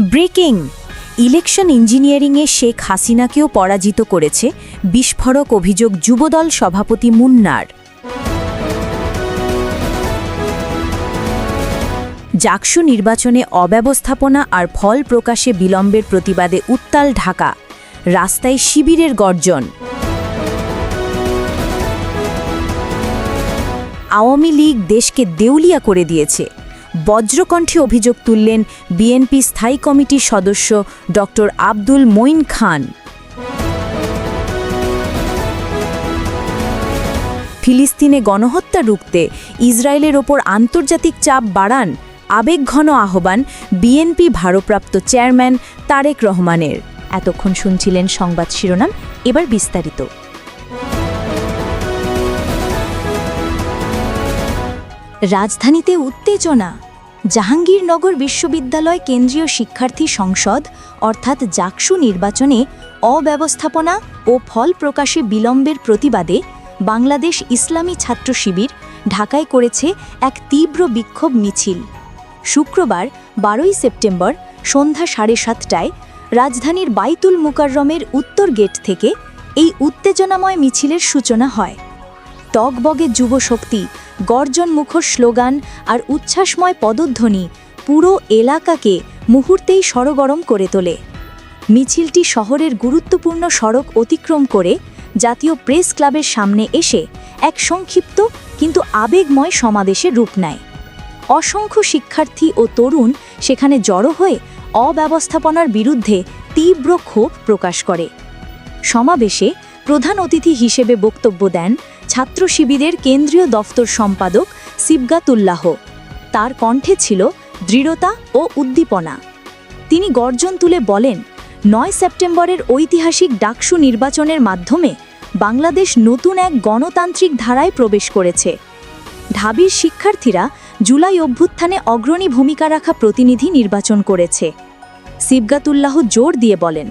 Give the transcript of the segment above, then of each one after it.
Breaking! Election ইঞ্জিনিয়ারিংয়ে শেখ হাসিনাকেও পরাজিত করেছে বিস্ফোরক অভিযোগ যুবদল সভাপতি মুন্নার। জাকসু নির্বাচনে অব্যবস্থাপনা আর ফল প্রকাশে বিলম্বের প্রতিবাদে উত্তাল ঢাকা, রাস্তায় শিবিরের গর্জন। আওয়ামী লীগ দেশকে দেউলিয়া করে দিয়েছে, বজ্রকণ্ঠে অভিযোগ তুললেন বিএনপি স্থায়ী কমিটির সদস্য ড. আব্দুল মঈন খান। ফিলিস্তিনে গণহত্যা রুখতে ইসরায়েলের ওপর আন্তর্জাতিক চাপ বাড়ান, আবেগঘন আহ্বান বিএনপি ভারপ্রাপ্ত চেয়ারম্যান তারেক রহমানের। এতক্ষণ শুনছিলেন সংবাদ শিরোনাম, এবার বিস্তারিত। রাজধানীতে উত্তেজনা। জাহাঙ্গীরনগর বিশ্ববিদ্যালয় কেন্দ্রীয় শিক্ষার্থী সংসদ অর্থাৎ জাকসু নির্বাচনে অব্যবস্থাপনা ও ফল প্রকাশে বিলম্বের প্রতিবাদে বাংলাদেশ ইসলামী ছাত্র শিবির ঢাকায় করেছে এক তীব্র বিক্ষোভ মিছিল। শুক্রবার 12 সেপ্টেম্বর সন্ধ্যা 7:30টায় রাজধানীর বাইতুল মুকাররমের উত্তর গেট থেকে এই উত্তেজনাময় মিছিলের সূচনা হয়। টগবগে যুবশক্তি, গর্জনমুখর স্লোগান আর উচ্ছ্বাসময় পদধ্বনি পুরো এলাকাকে মুহূর্তেই সরগরম করে তোলে। মিছিলটি শহরের গুরুত্বপূর্ণ সড়ক অতিক্রম করে জাতীয় প্রেস ক্লাবের সামনে এসে এক সংক্ষিপ্ত কিন্তু আবেগময় সমাবেশে রূপ নেয়। অসংখ্য শিক্ষার্থী ও তরুণ সেখানে জড়ো হয়ে অব্যবস্থাপনার বিরুদ্ধে তীব্র ক্ষোভ প্রকাশ করে। সমাবেশে প্রধান অতিথি হিসেবে বক্তব্য দেন ছাত্র শিবিরের কেন্দ্রীয় দফতর সম্পাদক সিবগাতুল্লাহ। তার কণ্ঠে ছিল দৃঢ়তা ও উদ্দীপনা। তিনি গর্জন তুলে বলেন, 9 সেপ্টেম্বরের ঐতিহাসিক ডাকসু নির্বাচনের মাধ্যমে বাংলাদেশ নতুন এক গণতান্ত্রিক ধারায় প্রবেশ করেছে। ঢাবির শিক্ষার্থীরা জুলাই অভ্যুত্থানে অগ্রণী ভূমিকা রাখা প্রতিনিধি নির্বাচন করেছে। সিবগাতুল্লাহ জোর দিয়ে বলেন,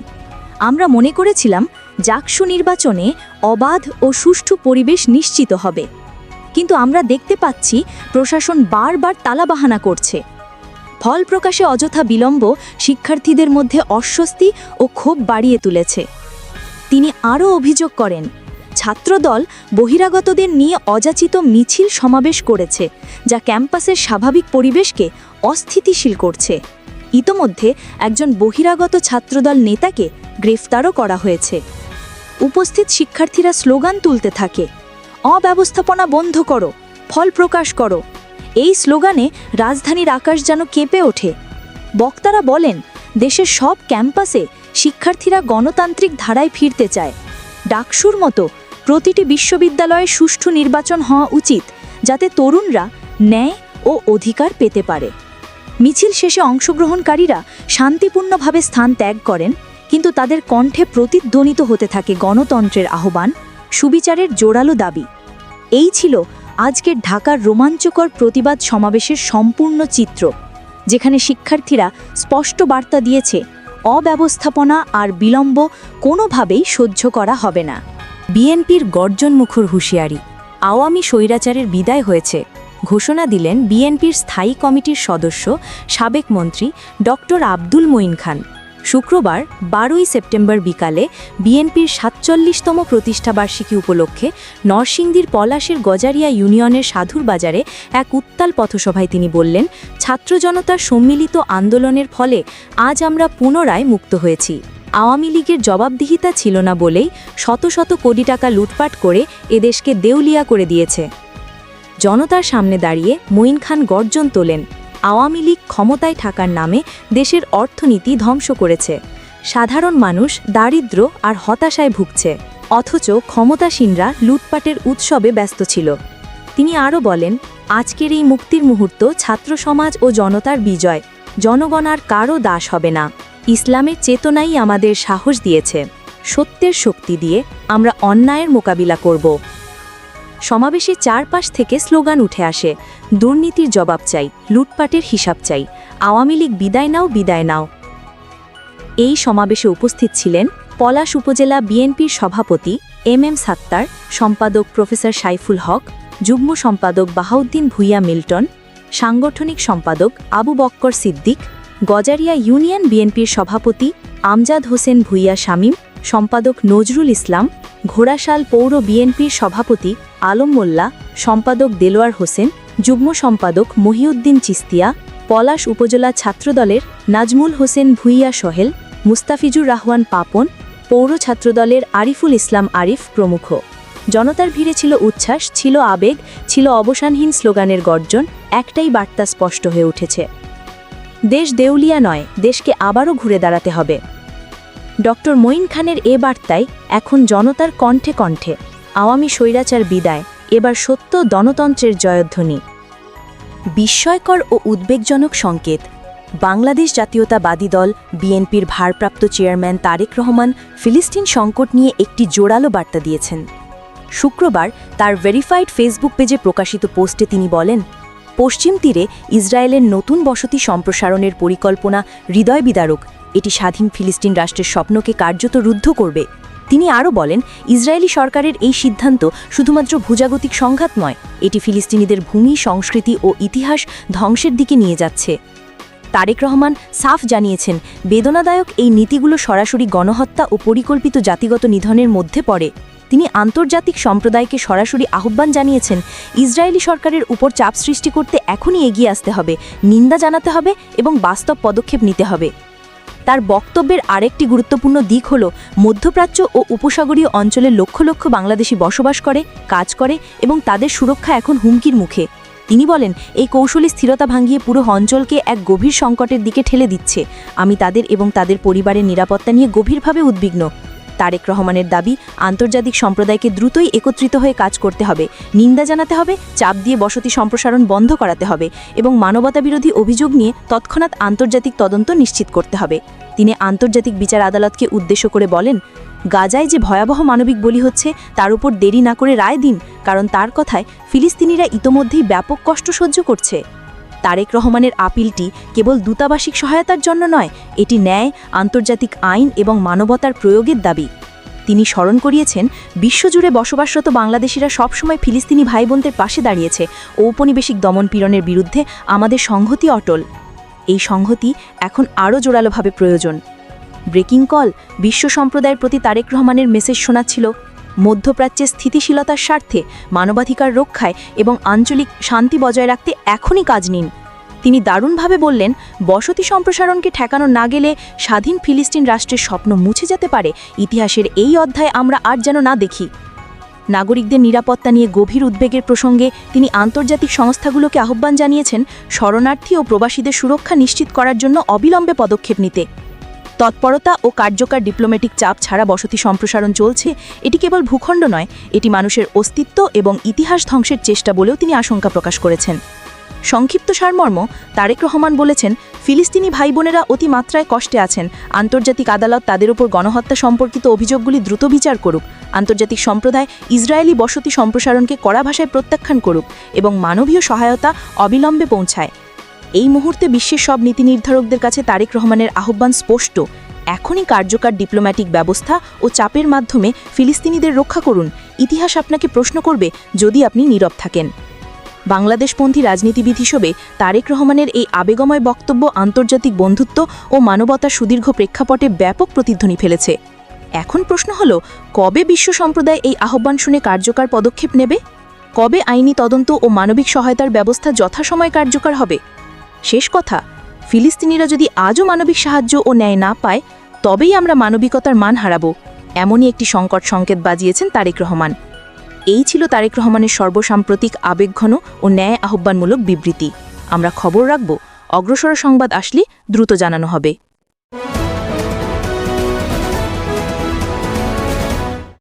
আমরা মনে করেছিলাম জাকসু নির্বাচনে অবাধ ও সুষ্ঠু পরিবেশ নিশ্চিত হবে, কিন্তু আমরা দেখতে পাচ্ছি প্রশাসন বারবার তালাবাহানা করছে। ফল প্রকাশে অযথা বিলম্ব শিক্ষার্থীদের মধ্যে অস্বস্তি ও ক্ষোভ বাড়িয়ে তুলেছে। তিনি আরও অভিযোগ করেন, ছাত্রদল বহিরাগতদের নিয়ে অযাচিত মিছিল সমাবেশ করেছে, যা ক্যাম্পাসের স্বাভাবিক পরিবেশকে অস্থিতিশীল করছে। ইতোমধ্যে একজন বহিরাগত ছাত্রদল নেতাকে গ্রেফতারও করা হয়েছে। উপস্থিত শিক্ষার্থীরা স্লোগান তুলতে থাকে, অব্যবস্থাপনা বন্ধ করো, ফল প্রকাশ করো। এই স্লোগানে রাজধানীর আকাশ যেন কেঁপে ওঠে। বক্তারা বলেন, দেশের সব ক্যাম্পাসে শিক্ষার্থীরা গণতান্ত্রিক ধারায় ফিরতে চায়। ডাকসুর মতো প্রতিটি বিশ্ববিদ্যালয়ে সুষ্ঠু নির্বাচন হওয়া উচিত, যাতে তরুণরা ন্যায় ও অধিকার পেতে পারে। মিছিল শেষে অংশগ্রহণকারীরা শান্তিপূর্ণভাবে স্থান ত্যাগ করেন, কিন্তু তাদের কণ্ঠে প্রতিধ্বনিত হতে থাকে গণতন্ত্রের আহ্বান, সুবিচারের জোরালো দাবি। এই ছিল আজকের ঢাকার রোমাঞ্চকর প্রতিবাদ সমাবেশের সম্পূর্ণ চিত্র, যেখানে শিক্ষার্থীরা স্পষ্ট বার্তা দিয়েছে, অব্যবস্থাপনা আর বিলম্ব কোনোভাবেই সহ্য করা হবে না। বিএনপির গর্জনমুখর হুঁশিয়ারি, আওয়ামী স্বৈরাচারের বিদায় হয়েছে ঘোষণা দিলেন বিএনপির স্থায়ী কমিটির সদস্য সাবেক মন্ত্রী ড. আব্দুল মঈন খান। শুক্রবার 12 সেপ্টেম্বর বিকালে বিএনপির ৪৭তম প্রতিষ্ঠাবার্ষিকী উপলক্ষে নরসিংদীর পলাশের গজারিয়া ইউনিয়নের সাধুর বাজারে এক উত্তাল পথসভায় তিনি বললেন, ছাত্র জনতার সম্মিলিত আন্দোলনের ফলে আজ আমরা পুনরায় মুক্ত হয়েছি। আওয়ামী লীগের জবাবদিহিতা ছিল না বলেই শত শত কোটি টাকা লুটপাট করে এদেশকে দেউলিয়া করে দিয়েছে। জনতার সামনে দাঁড়িয়ে মঈন খান গর্জন তোলেন, আওয়ামী লীগ ক্ষমতায় থাকার নামে দেশের অর্থনীতি ধ্বংস করেছে। সাধারণ মানুষ দারিদ্র আর হতাশায় ভুগছে, অথচ ক্ষমতাসীনরা লুটপাটের উৎসবে ব্যস্ত ছিল। তিনি আরও বলেন, আজকের এই মুক্তির মুহূর্ত ছাত্র সমাজ ও জনতার বিজয়, জনগণ আর কারও দাস হবে না। ইসলামের চেতনাই আমাদের সাহস দিয়েছে, সত্যের শক্তি দিয়ে আমরা অন্যায়ের মোকাবিলা করব। সমাবেশে চারপাশ থেকে স্লোগান উঠে আসে, দুর্নীতির জবাব চাই, লুটপাটের হিসাব চাই, আওয়ামী লীগ বিদায় নাও, বিদায় নাও। এই সমাবেশে উপস্থিত ছিলেন পলাশ উপজেলা বিএনপির সভাপতি এম সাত্তার, সম্পাদক প্রফেসর সাইফুল হক, যুগ্ম সম্পাদক বাহাউদ্দিন ভুইয়া মিল্টন, সাংগঠনিক সম্পাদক আবু বক্কর সিদ্দিক, গজারিয়া ইউনিয়ন বিএনপির সভাপতি আমজাদ হোসেন ভূঁইয়া শামীম, সম্পাদক নজরুল ইসলাম, ঘোড়াশাল পৌর বিএনপির সভাপতি আলম মোল্লা, সম্পাদক দেলোয়ার হোসেন, যুগ্ম সম্পাদক মহিউদ্দিন চিস্তিয়া, পলাশ উপজেলা ছাত্রদলের নাজমুল হোসেন ভূঁইয়া সোহেল, মুস্তাফিজুর রহমান পাপন, পৌর ছাত্রদলের আরিফুল ইসলাম আরিফ প্রমুখ। জনতার ভিড়ে ছিল উচ্ছ্বাস, ছিল আবেগ, ছিল অবসানহীন স্লোগানের গর্জন। একটাই বার্তা স্পষ্ট হয়ে উঠেছে, দেশ দেউলিয়া নয়, দেশকে আবারও ঘুরে দাঁড়াতে হবে। ডক্টর মঈন খানের এ বার্তায় এখন জনতার কণ্ঠে কণ্ঠে আওয়ামী স্বৈরাচার বিদায়, এবার সত্য গণতন্ত্রের জয়ধ্বনি। বিস্ময়কর ও উদ্বেগজনক সংকেত। বাংলাদেশ জাতীয়তাবাদী দল বিএনপির ভারপ্রাপ্ত চেয়ারম্যান তারেক রহমান ফিলিস্তিন সংকট নিয়ে একটি জোরালো বার্তা দিয়েছেন। শুক্রবার তার ভেরিফাইড ফেসবুক পেজে প্রকাশিত পোস্টে তিনি বলেন, পশ্চিম তীরে ইসরায়েলের নতুন বসতি সম্প্রসারণের পরিকল্পনা হৃদয় বিদারক, এটি স্বাধীন ফিলিস্তিন রাষ্ট্রের স্বপ্নকে কার্যত রুদ্ধ করবে। তিনি আরও বলেন, ইসরায়েলি সরকারের এই সিদ্ধান্ত শুধুমাত্র ভূজাগতিক সংঘাত নয়, এটি ফিলিস্তিনিদের ভূমি, সংস্কৃতি ও ইতিহাস ধ্বংসের দিকে নিয়ে যাচ্ছে। তারেক রহমান সাফ জানিয়েছেন, বেদনাদায়ক এই নীতিগুলো সরাসরি গণহত্যা ও পরিকল্পিত জাতিগত নিধনের মধ্যে পড়ে। তিনি আন্তর্জাতিক সম্প্রদায়কে সরাসরি আহ্বান জানিয়েছেন, ইসরায়েলি সরকারের উপর চাপ সৃষ্টি করতে এখনই এগিয়ে আসতে হবে, নিন্দা জানাতে হবে এবং বাস্তব পদক্ষেপ নিতে হবে। তার বক্তব্যের আরেকটি গুরুত্বপূর্ণ দিক হল, মধ্যপ্রাচ্য ও উপসাগরীয় অঞ্চলে লক্ষ লক্ষ বাংলাদেশি বসবাস করে, কাজ করে এবং তাদের সুরক্ষা এখন হুমকির মুখে। তিনি বলেন, এই কৌশলী স্থিরতা ভাঙিয়ে পুরো অঞ্চলকে এক গভীর সংকটের দিকে ঠেলে দিচ্ছে। আমি তাদের এবং তাদের পরিবারের নিরাপত্তা নিয়ে গভীরভাবে উদ্বিগ্ন। তারেক রহমানের দাবি, আন্তর্জাতিক সম্প্রদায়কে দ্রুতই একত্রিত হয়ে কাজ করতে হবে, নিন্দা জানাতে হবে, চাপ দিয়ে বসতি সম্প্রসারণ বন্ধ করাতে হবে এবং মানবতাবিরোধী অভিযোগ নিয়ে তৎক্ষণাৎ আন্তর্জাতিক তদন্ত নিশ্চিত করতে হবে। তিনি আন্তর্জাতিক বিচার আদালতকে উদ্দেশ্য করে বলেন, গাজায় যে ভয়াবহ মানবিক বলি হচ্ছে তার উপর দেরি না করে রায় দিন, কারণ তার কথায় ফিলিস্তিনিরা ইতোমধ্যেই ব্যাপক কষ্ট সহ্য করছে। তারেক রহমানের আপিলটি কেবল দূতাবাসিক সহায়তার জন্য নয়, এটি ন্যায়, আন্তর্জাতিক আইন এবং মানবতার প্রয়োগের দাবি। তিনি স্মরণ করিয়েছেন, বিশ্বজুড়ে বসবাসরত বাংলাদেশিরা সবসময় ফিলিস্তিনি ভাই বোনদের পাশে দাঁড়িয়েছে। ঔপনিবেশিক দমনপীড়নের বিরুদ্ধে আমাদের সংহতি অটল। এই সংহতি এখন আরও জোরালোভাবে প্রয়োজন। ব্রেকিং কল, বিশ্ব সম্প্রদায়ের প্রতি তারেক রহমানের মেসেজ শোনাচ্ছিল, মধ্যপ্রাচ্যে স্থিতিশীলতার স্বার্থে, মানবাধিকার রক্ষায় এবং আঞ্চলিক শান্তি বজায় রাখতে এখনই কাজ নিন। তিনি দারুণভাবে বললেন, বসতি সম্প্রসারণকে ঠেকানো না গেলে স্বাধীন ফিলিস্তিন রাষ্ট্রের স্বপ্ন মুছে যেতে পারে। ইতিহাসের এই অধ্যায় আমরা আর যেন না দেখি। নাগরিকদের নিরাপত্তা নিয়ে গভীর উদ্বেগের প্রসঙ্গে তিনি আন্তর্জাতিক সংস্থাগুলোকে আহ্বান জানিয়েছেন, শরণার্থী ও প্রবাসীদের সুরক্ষা নিশ্চিত করার জন্য অবিলম্বে পদক্ষেপ নিতে। তৎপরতা ও কার্যকর ডিপ্লোম্যাটিক চাপ ছাড়া বসতি সম্প্রসারণ চলছে, এটি কেবল ভূখণ্ড নয়, এটি মানুষের অস্তিত্ব এবং ইতিহাস ধ্বংসের চেষ্টা বলেও তিনি আশঙ্কা প্রকাশ করেছেন। সংক্ষিপ্ত সারমর্ম, তারেক রহমান বলেছেন, ফিলিস্তিনি ভাই বোনেরা অতিমাত্রায় কষ্টে আছেন। আন্তর্জাতিক আদালত তাদের উপর গণহত্যা সম্পর্কিত অভিযোগগুলি দ্রুত বিচার করুক। আন্তর্জাতিক সম্প্রদায় ইসরায়েলি বসতি সম্প্রসারণকে কড়া ভাষায় প্রত্যাখ্যান করুক এবং মানবীয় সহায়তা অবিলম্বে পৌঁছায়। এই মুহূর্তে বিশ্বের সব নীতি নির্ধারকদের কাছে তারেক রহমানের আহ্বান স্পষ্ট, এখনই কার্যকর ডিপ্লোম্যাটিক ব্যবস্থা ও চাপের মাধ্যমে ফিলিস্তিনিদের রক্ষা করুন। ইতিহাস আপনাকে প্রশ্ন করবে যদি আপনি নীরব থাকেন। বাংলাদেশপন্থী রাজনীতিবিদ হিসেবে তারেক রহমানের এই আবেগময় বক্তব্য আন্তর্জাতিক বন্ধুত্ব ও মানবতার সুদীর্ঘ প্রেক্ষাপটে ব্যাপক প্রতিধ্বনি ফেলেছে। এখন প্রশ্ন হল, কবে বিশ্ব সম্প্রদায় এই আহ্বান শুনে কার্যকর পদক্ষেপ নেবে? কবে আইনি তদন্ত ও মানবিক সহায়তার ব্যবস্থা যথাসময়ে কার্যকর হবে? শেষ কথা, ফিলিস্তিনিরা যদি আজও মানবিক সাহায্য ও ন্যায় না পায়, তবেই আমরা মানবিকতার মান হারাব। এমনই একটি সংকট সংকেত বাজিয়েছেন তারেক রহমান। এই ছিল তারেক রহমানের সর্বসাম্প্রতিক আবেগঘন ও ন্যায় আহ্বানমূলক বিবৃতি। আমরা খবর রাখব, অগ্রসর সংবাদ আসলে দ্রুত জানানো হবে।